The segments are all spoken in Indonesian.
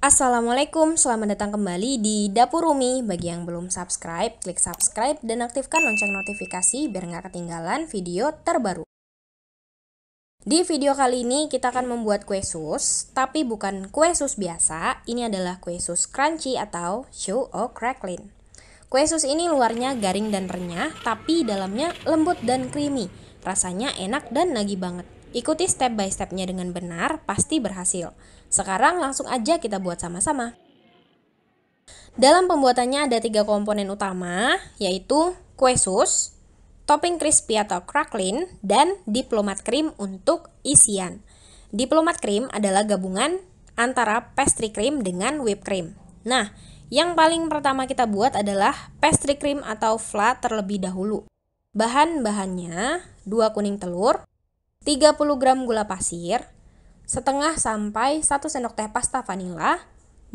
Assalamualaikum, selamat datang kembali di Dapur Umi. Bagi yang belum subscribe, klik subscribe dan aktifkan lonceng notifikasi biar nggak ketinggalan video terbaru. Di video kali ini kita akan membuat kue sus, tapi bukan kue sus biasa. Ini adalah kue sus crunchy atau chow o crackling. Kue sus ini luarnya garing dan renyah, tapi dalamnya lembut dan creamy. Rasanya enak dan nagih banget. Ikuti step by stepnya dengan benar, pasti berhasil. Sekarang langsung aja kita buat sama-sama. Dalam pembuatannya ada 3 komponen utama, yaitu kue sus, topping crispy atau crackling, dan diplomat cream untuk isian. Diplomat cream adalah gabungan antara pastry cream dengan whipped cream. Nah, yang paling pertama kita buat adalah pastry cream atau flat terlebih dahulu. Bahan-bahannya 2 kuning telur, 30 gram gula pasir, setengah sampai 1 sendok teh pasta vanila,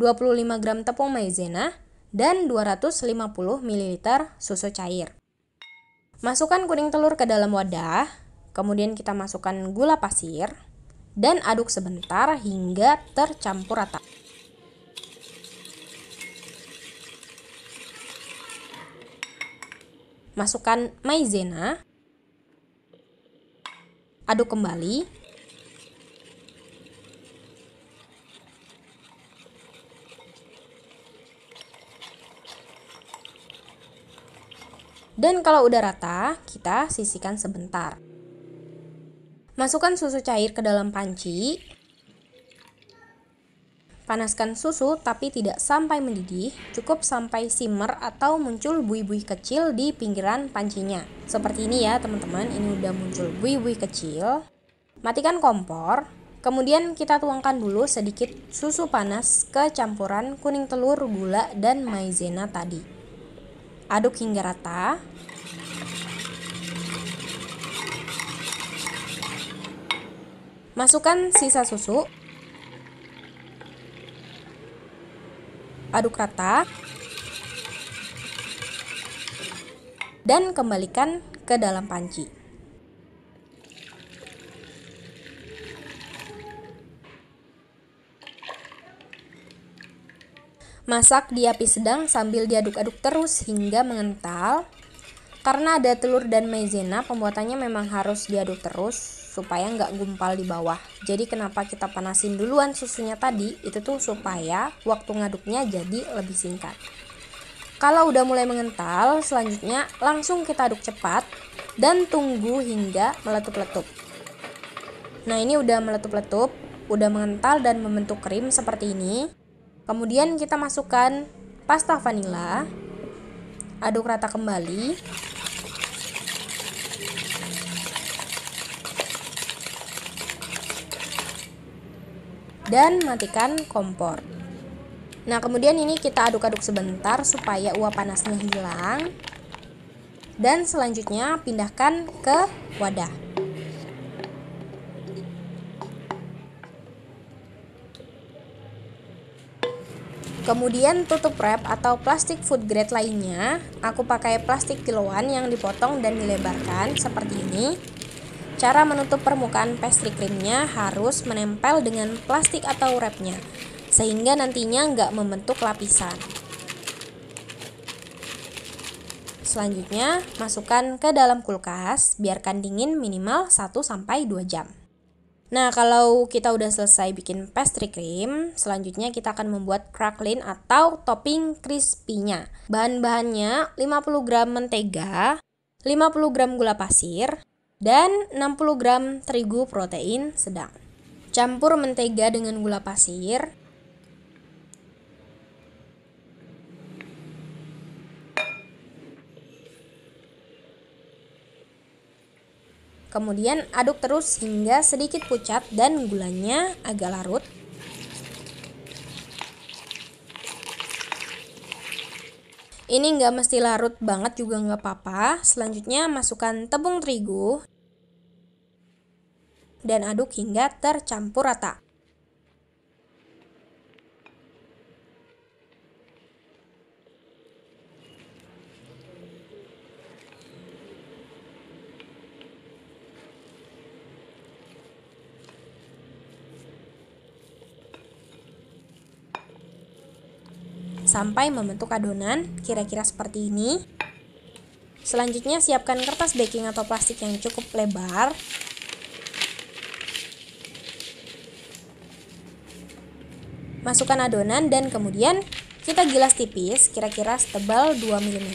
25 gram tepung maizena, dan 250 ml susu cair. Masukkan kuning telur ke dalam wadah, kemudian kita masukkan gula pasir, dan aduk sebentar hingga tercampur rata. Masukkan maizena, aduk kembali. Dan kalau udah rata, kita sisihkan sebentar. Masukkan susu cair ke dalam panci. Panaskan susu tapi tidak sampai mendidih, cukup sampai simmer atau muncul buih-buih kecil di pinggiran pancinya. Seperti ini ya teman-teman, ini udah muncul buih-buih kecil. Matikan kompor, kemudian kita tuangkan dulu sedikit susu panas ke campuran kuning telur, gula, dan maizena tadi. Aduk hingga rata. Masukkan sisa susu. Aduk rata. Dan kembalikan ke dalam panci. Masak di api sedang sambil diaduk-aduk terus hingga mengental. Karena ada telur dan maizena, pembuatannya memang harus diaduk terus supaya nggak gumpal di bawah. Jadi kenapa kita panasin duluan susunya tadi, itu tuh supaya waktu ngaduknya jadi lebih singkat. Kalau udah mulai mengental, selanjutnya langsung kita aduk cepat dan tunggu hingga meletup-letup. Nah, ini udah meletup-letup, udah mengental dan membentuk krim seperti ini. Kemudian kita masukkan pasta vanila, aduk rata kembali. Dan matikan kompor. Nah, kemudian ini kita aduk-aduk sebentar supaya uap panasnya hilang. Dan selanjutnya pindahkan ke wadah. Kemudian tutup wrap atau plastik food grade lainnya. Aku pakai plastik kiloan yang dipotong dan dilebarkan seperti ini. Cara menutup permukaan pastry creamnya harus menempel dengan plastik atau wrapnya, sehingga nantinya nggak membentuk lapisan. Selanjutnya, masukkan ke dalam kulkas, biarkan dingin minimal 1-2 jam. Nah, kalau kita udah selesai bikin pastry cream, selanjutnya kita akan membuat crackling atau topping crispy-nya. Bahan-bahannya 50 gram mentega, 50 gram gula pasir, dan 60 gram terigu protein sedang. Campur mentega dengan gula pasir. Kemudian aduk terus hingga sedikit pucat dan gulanya agak larut. Ini nggak mesti larut banget juga nggak apa-apa. Selanjutnya masukkan tepung terigu dan aduk hingga tercampur rata. sampai membentuk adonan kira-kira seperti ini. Selanjutnya siapkan kertas baking atau plastik yang cukup lebar. Masukkan adonan dan kemudian kita gilas tipis, kira-kira setebal 2 mm.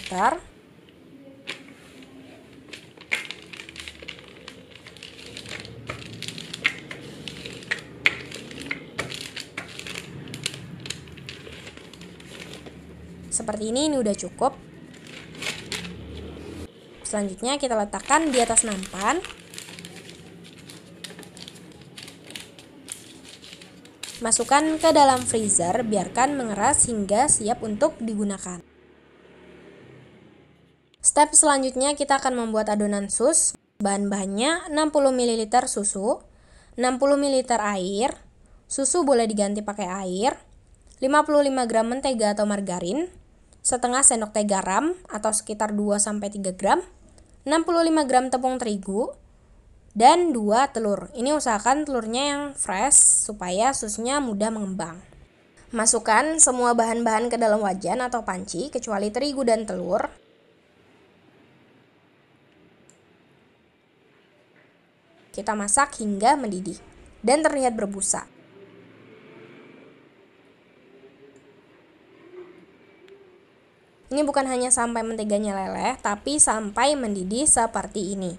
Seperti ini udah cukup. Selanjutnya kita letakkan di atas nampan. Masukkan ke dalam freezer, biarkan mengeras hingga siap untuk digunakan. Step selanjutnya kita akan membuat adonan sus. Bahan-bahannya 60 ml susu, 60 ml air, susu boleh diganti pakai air, 55 gram mentega atau margarin, setengah sendok teh garam atau sekitar 2-3 gram, 65 gram tepung terigu, dan 2 telur. Ini usahakan telurnya yang fresh supaya susnya mudah mengembang. Masukkan semua bahan-bahan ke dalam wajan atau panci kecuali terigu dan telur. Kita masak hingga mendidih dan terlihat berbusa. Ini bukan hanya sampai menteganya leleh, tapi sampai mendidih seperti ini.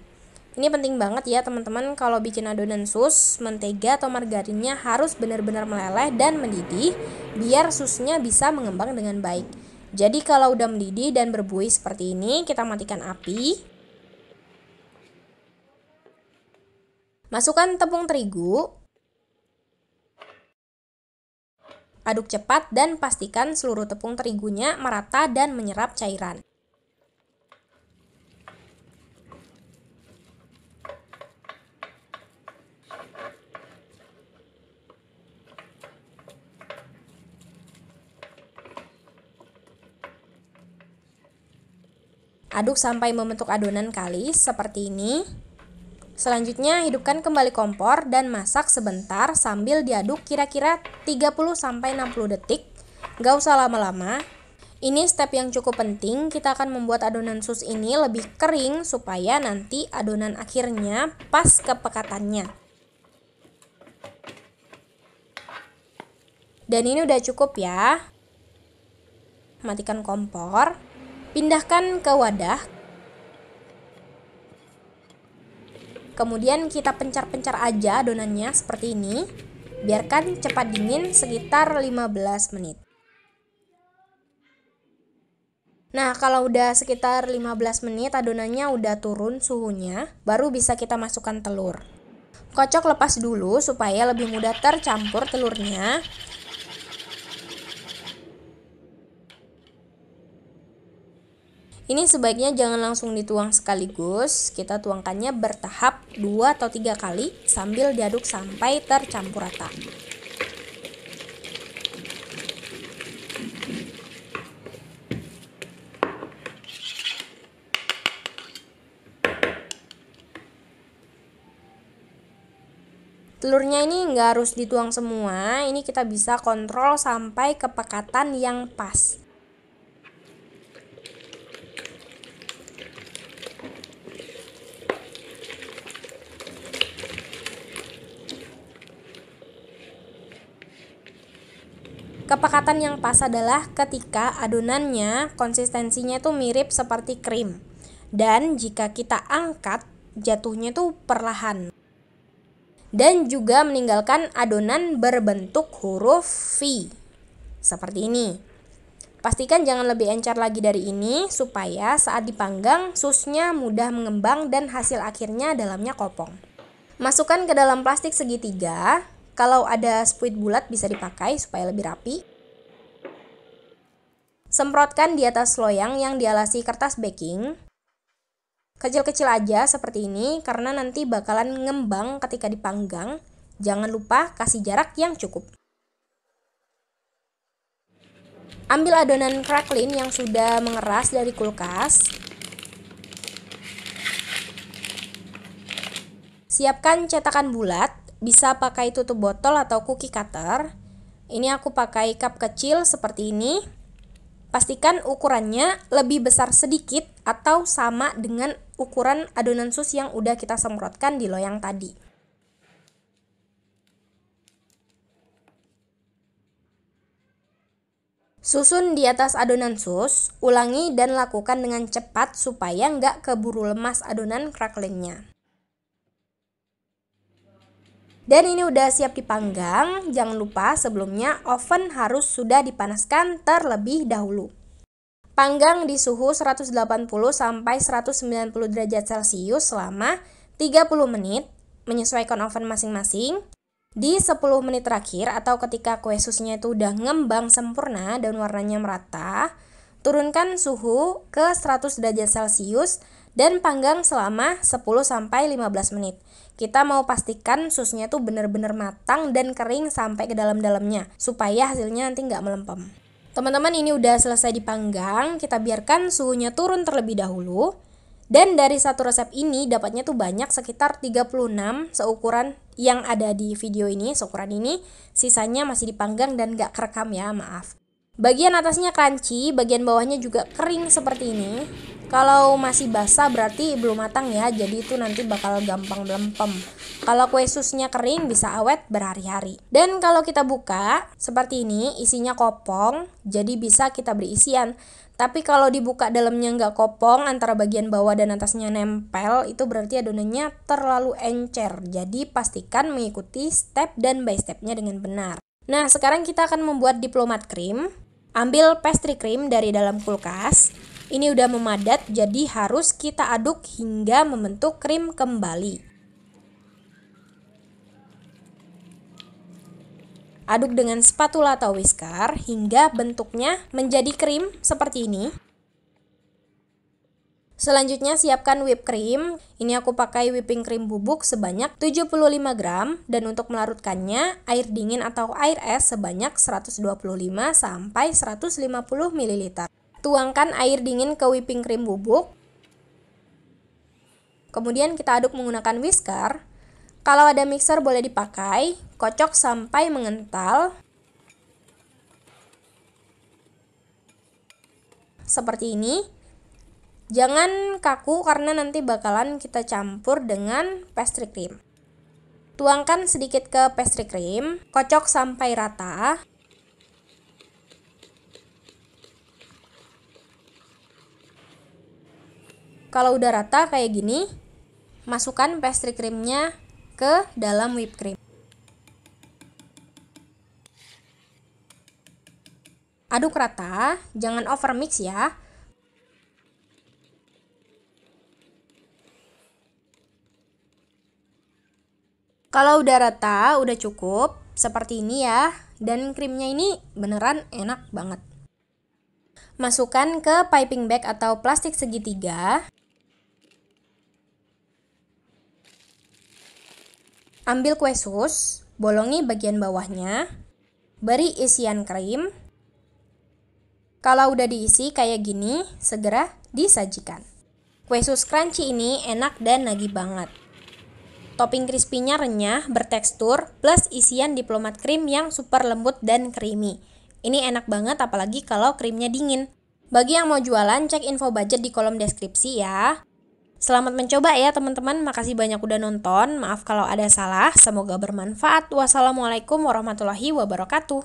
Ini penting banget ya teman-teman, kalau bikin adonan sus, mentega atau margarinnya harus benar-benar meleleh dan mendidih, biar susnya bisa mengembang dengan baik. Jadi kalau udah mendidih dan berbuih seperti ini, kita matikan api. Masukkan tepung terigu. Aduk cepat dan pastikan seluruh tepung terigunya merata dan menyerap cairan. Aduk sampai membentuk adonan kalis seperti ini. Selanjutnya hidupkan kembali kompor dan masak sebentar sambil diaduk kira-kira 30-60 detik. Gak usah lama-lama. Ini step yang cukup penting, kita akan membuat adonan sus ini lebih kering supaya nanti adonan akhirnya pas kepekatannya. Dan ini udah cukup ya. Matikan kompor. Pindahkan ke wadah. Kemudian kita pencar-pencar aja adonannya seperti ini. Biarkan cepat dingin sekitar 15 menit. Nah, kalau udah sekitar 15 menit adonannya udah turun suhunya, baru bisa kita masukkan telur. Kocok lepas dulu supaya lebih mudah tercampur telurnya. Ini sebaiknya jangan langsung dituang sekaligus, kita tuangkannya bertahap 2 atau 3 kali sambil diaduk sampai tercampur rata. Telurnya ini nggak harus dituang semua, ini kita bisa kontrol sampai kepekatan yang pas. Kepekatan yang pas adalah ketika adonannya konsistensinya tuh mirip seperti krim. Dan jika kita angkat, jatuhnya tuh perlahan. Dan juga meninggalkan adonan berbentuk huruf V. Seperti ini. Pastikan jangan lebih encer lagi dari ini supaya saat dipanggang susnya mudah mengembang dan hasil akhirnya dalamnya kopong. Masukkan ke dalam plastik segitiga. Kalau ada spuit bulat bisa dipakai supaya lebih rapi. Semprotkan di atas loyang yang dialasi kertas baking. Kecil-kecil aja seperti ini karena nanti bakalan ngembang ketika dipanggang. Jangan lupa kasih jarak yang cukup. Ambil adonan crackling yang sudah mengeras dari kulkas. Siapkan cetakan bulat. Bisa pakai tutup botol atau cookie cutter. Ini aku pakai cup kecil seperti ini. Pastikan ukurannya lebih besar sedikit atau sama dengan ukuran adonan sus yang udah kita semprotkan di loyang tadi. Susun di atas adonan sus, ulangi dan lakukan dengan cepat supaya nggak keburu lemas adonan cracklingnya. Dan ini udah siap dipanggang, jangan lupa sebelumnya oven harus sudah dipanaskan terlebih dahulu. Panggang di suhu 180 sampai 190 derajat Celcius selama 30 menit, menyesuaikan oven masing-masing. Di 10 menit terakhir atau ketika kue susnya itu udah ngembang sempurna dan warnanya merata, turunkan suhu ke 100 derajat Celcius dan panggang selama 10-15 menit. Kita mau pastikan susnya tuh benar-benar matang dan kering sampai ke dalam-dalamnya, supaya hasilnya nanti nggak melempem. Teman-teman, ini udah selesai dipanggang, kita biarkan suhunya turun terlebih dahulu. Dan dari satu resep ini dapatnya tuh banyak, sekitar 36 seukuran yang ada di video ini, seukuran ini. Sisanya masih dipanggang dan gak kerekam ya, maaf. Bagian atasnya crunchy, bagian bawahnya juga kering seperti ini. Kalau masih basah berarti belum matang ya, jadi itu nanti bakal gampang melempem. Kalau kue susnya kering bisa awet berhari-hari. Dan kalau kita buka seperti ini, isinya kopong, jadi bisa kita beri isian. Tapi kalau dibuka dalamnya nggak kopong, antara bagian bawah dan atasnya nempel, itu berarti adonannya terlalu encer. Jadi pastikan mengikuti step dan by stepnya dengan benar. Nah, sekarang kita akan membuat diplomat cream. Ambil pastry cream dari dalam kulkas. Ini udah memadat, jadi harus kita aduk hingga membentuk krim kembali. Aduk dengan spatula atau whisker hingga bentuknya menjadi krim seperti ini. Selanjutnya siapkan whipped cream. Ini aku pakai whipping cream bubuk sebanyak 75 gram dan untuk melarutkannya air dingin atau air es sebanyak 125 sampai 150 ml. Tuangkan air dingin ke whipping cream bubuk. Kemudian kita aduk menggunakan whisker. Kalau ada mixer boleh dipakai, kocok sampai mengental. Seperti ini. Jangan kaku karena nanti bakalan kita campur dengan pastry cream. Tuangkan sedikit ke pastry cream, kocok sampai rata. Kalau udah rata kayak gini, masukkan pastry creamnya ke dalam whipped cream. Aduk rata, jangan over mix ya. Kalau udah rata, udah cukup, seperti ini ya. Dan krimnya ini beneran enak banget. Masukkan ke piping bag atau plastik segitiga. Ambil kue sus, bolongi bagian bawahnya, beri isian krim. Kalau udah diisi kayak gini, segera disajikan. Kue sus crunchy ini enak dan nagih banget. Topping crispy-nya renyah, bertekstur, plus isian diplomat krim yang super lembut dan creamy. Ini enak banget apalagi kalau krimnya dingin. Bagi yang mau jualan, cek info budget di kolom deskripsi ya. Selamat mencoba ya teman-teman, makasih banyak udah nonton, maaf kalau ada salah, semoga bermanfaat. Wassalamualaikum warahmatullahi wabarakatuh.